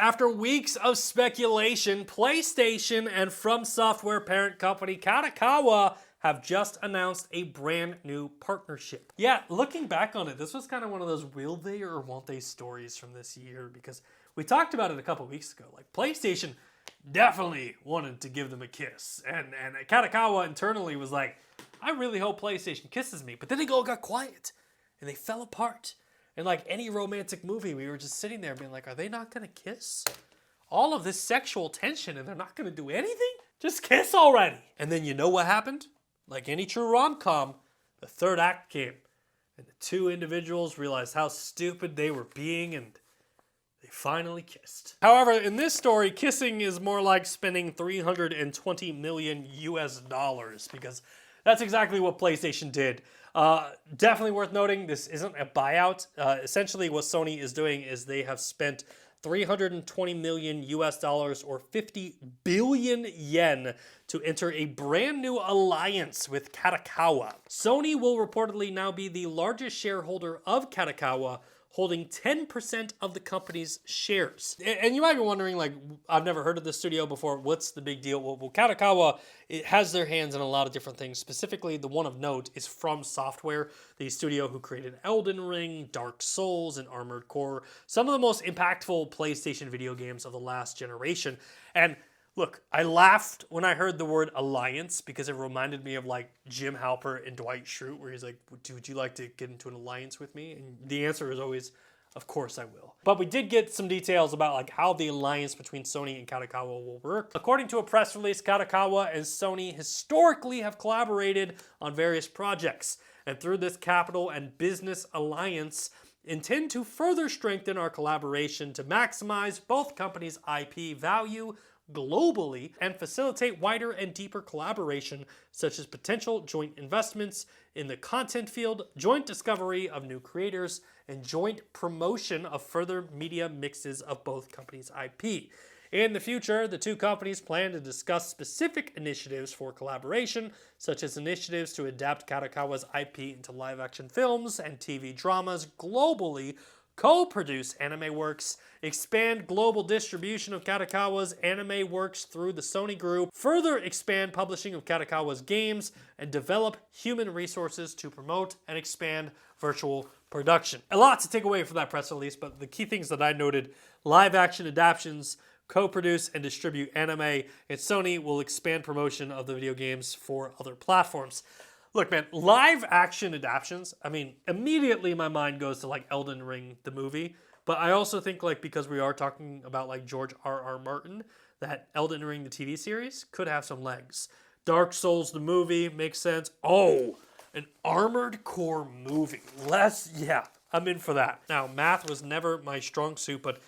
after weeks of speculation, PlayStation and From Software parent company Kadokawa have just announced a brand new partnership. Yeah, looking back on it, this was kind of one of those will they or won't they stories from this year, because we talked about it a couple weeks ago. Like, PlayStation definitely wanted to give them a kiss, and Kadokawa internally was like, I really hope PlayStation kisses me. But then they all got quiet and they fell apart. And like any romantic movie, we were just sitting there being like, are they not gonna kiss? All of this sexual tension and they're not gonna do anything? Just kiss already. And then you know what happened? Like any true rom-com, the third act came. And the two individuals realized how stupid they were being, and they finally kissed. However, in this story, kissing is more like spending $320 million US, because that's exactly what PlayStation did. Definitely worth noting, this isn't a buyout. Essentially, what Sony is doing is they have spent $320 million US or 50 billion yen to enter a brand new alliance with Kadokawa. Sony will reportedly now be the largest shareholder of Kadokawa, holding 10% of the company's shares. And you might be wondering, like, I've never heard of this studio before. What's the big deal? Well, Kadokawa, it has their hands in a lot of different things. Specifically, the one of note is From Software, the studio who created Elden Ring, Dark Souls, and Armored Core, some of the most impactful PlayStation video games of the last generation. And look, I laughed when I heard the word alliance because it reminded me of like Jim Halpert and Dwight Schrute, where he's like, would you like to get into an alliance with me? And the answer is always, of course I will. But we did get some details about like how the alliance between Sony and Kadokawa will work. According to a press release, Kadokawa and Sony historically have collaborated on various projects. And through this capital and business alliance, intend to further strengthen our collaboration to maximize both companies' IP value globally and facilitate wider and deeper collaboration, such as potential joint investments in the content field, joint discovery of new creators, and joint promotion of further media mixes of both companies' IP. In the future, the two companies plan to discuss specific initiatives for collaboration, such as initiatives to adapt Kadokawa's IP into live-action films and TV dramas globally, co-produce anime works, expand global distribution of Kadokawa's anime works through the Sony Group, further expand publishing of Kadokawa's games, and develop human resources to promote and expand virtual production. A lot to take away from that press release, but the key things that I noted: live-action adaptations, co-produce and distribute anime, and Sony will expand promotion of the video games for other platforms. Look, man, live action adaptions, I mean, immediately my mind goes to like Elden Ring, the movie. But I also think, like, because we are talking about like George R.R. Martin, that Elden Ring, the TV series, could have some legs. Dark Souls, the movie, makes sense. Oh, an Armored Core movie. Yeah, I'm in for that. Now, math was never my strong suit, but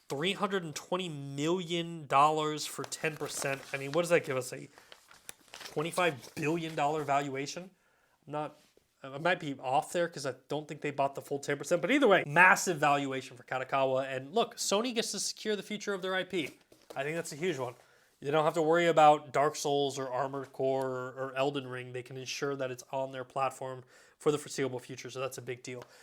$320 million for 10%. I mean, what does that give us? A $25 billion valuation? I might be off there because I don't think they bought the full 10%. But either way, massive valuation for Kadokawa. And look, Sony gets to secure the future of their IP. I think that's a huge one. You don't have to worry about Dark Souls or Armored Core or Elden Ring. They can ensure that it's on their platform for the foreseeable future. So that's a big deal.